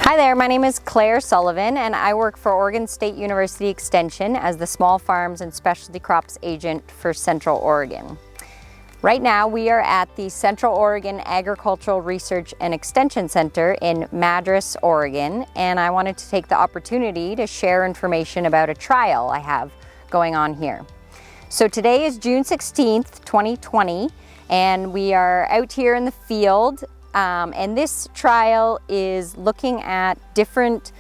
Hi there, my name is Clare Sullivan and I work for Oregon State University Extension as the Small Farms and Specialty Crops Agent for Central Oregon. Right now we are at the Central Oregon Agricultural Research and Extension Center in Madras, Oregon, and I wanted to take the opportunity to share information about a trial I have going on here. So today is June 16th, 2020, and we are out here in the field. And this trial is looking at different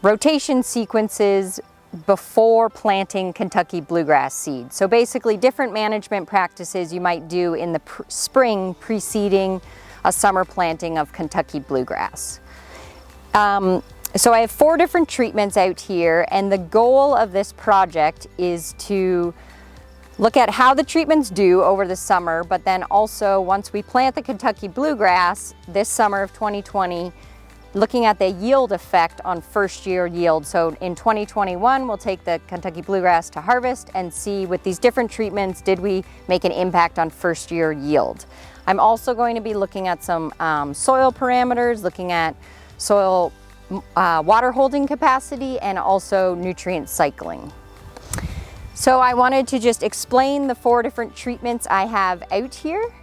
rotation sequences before planting Kentucky Bluegrass seed. So basically different management practices you might do in the spring preceding a summer planting of Kentucky Bluegrass. So I have 4 different treatments out here, and the goal of this project is to look at how the treatments do over the summer, but then also once we plant the Kentucky Bluegrass this summer of 2020, looking at the yield effect on first year yield. So in 2021, we'll take the Kentucky Bluegrass to harvest and see with these different treatments, did we make an impact on first year yield? I'm also going to be looking at some soil parameters, looking at soil water holding capacity and also nutrient cycling. So I wanted to just explain the 4 different treatments I have out here.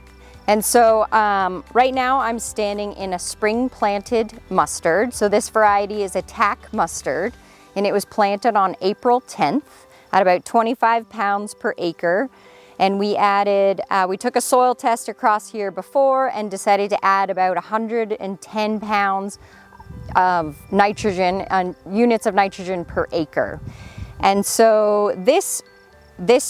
And so right now I'm standing in a spring planted mustard. So this variety is a tack mustard, and it was planted on April 10th at about 25 pounds per acre. And we took a soil test across here before and decided to add about 110 pounds of nitrogen, units of nitrogen per acre. And so this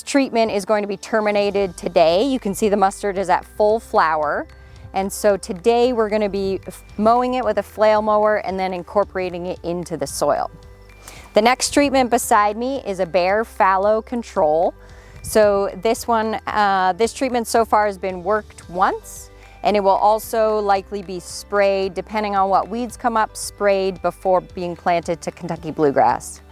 treatment is going to be terminated today. You can see the mustard is at full flower. And so today we're going to be mowing it with a flail mower and then incorporating it into the soil. The next treatment beside me is a bare fallow control. So this treatment so far has been worked once, and it will also likely be sprayed, depending on what weeds come up, sprayed before being planted to Kentucky Bluegrass.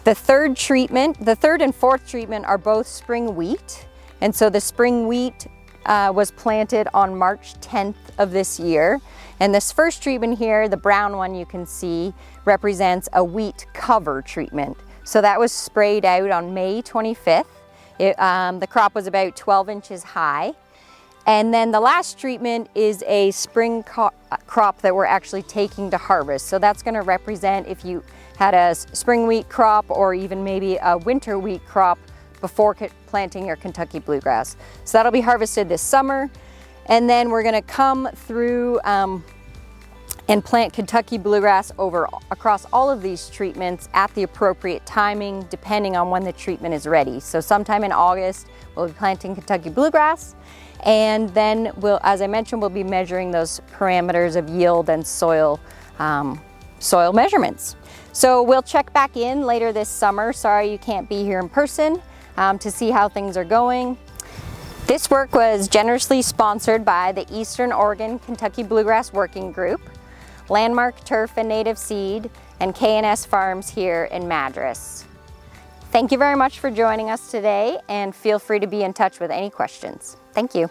The third and 4th treatment are both spring wheat. And so the spring wheat was planted on March 10th of this year. And this first treatment here, the brown one you can see, represents a wheat cover treatment. So that was sprayed out on May 25th. The crop was about 12 inches high. And then the last treatment is a spring crop that we're actually taking to harvest. So that's going to represent if you had a spring wheat crop or even maybe a winter wheat crop before planting your Kentucky Bluegrass. So that'll be harvested this summer. And then we're going to come through and plant Kentucky Bluegrass across all of these treatments at the appropriate timing, depending on when the treatment is ready. So sometime in August, we'll be planting Kentucky Bluegrass. And then as I mentioned, we'll be measuring those parameters of yield and soil measurements. So we'll check back in later this summer. Sorry you can't be here in person to see how things are going. This work was generously sponsored by the Eastern Oregon Kentucky Bluegrass Working Group, Landmark Turf and Native Seed, and K&S Farms here in Madras. Thank you very much for joining us today, and feel free to be in touch with any questions. Thank you.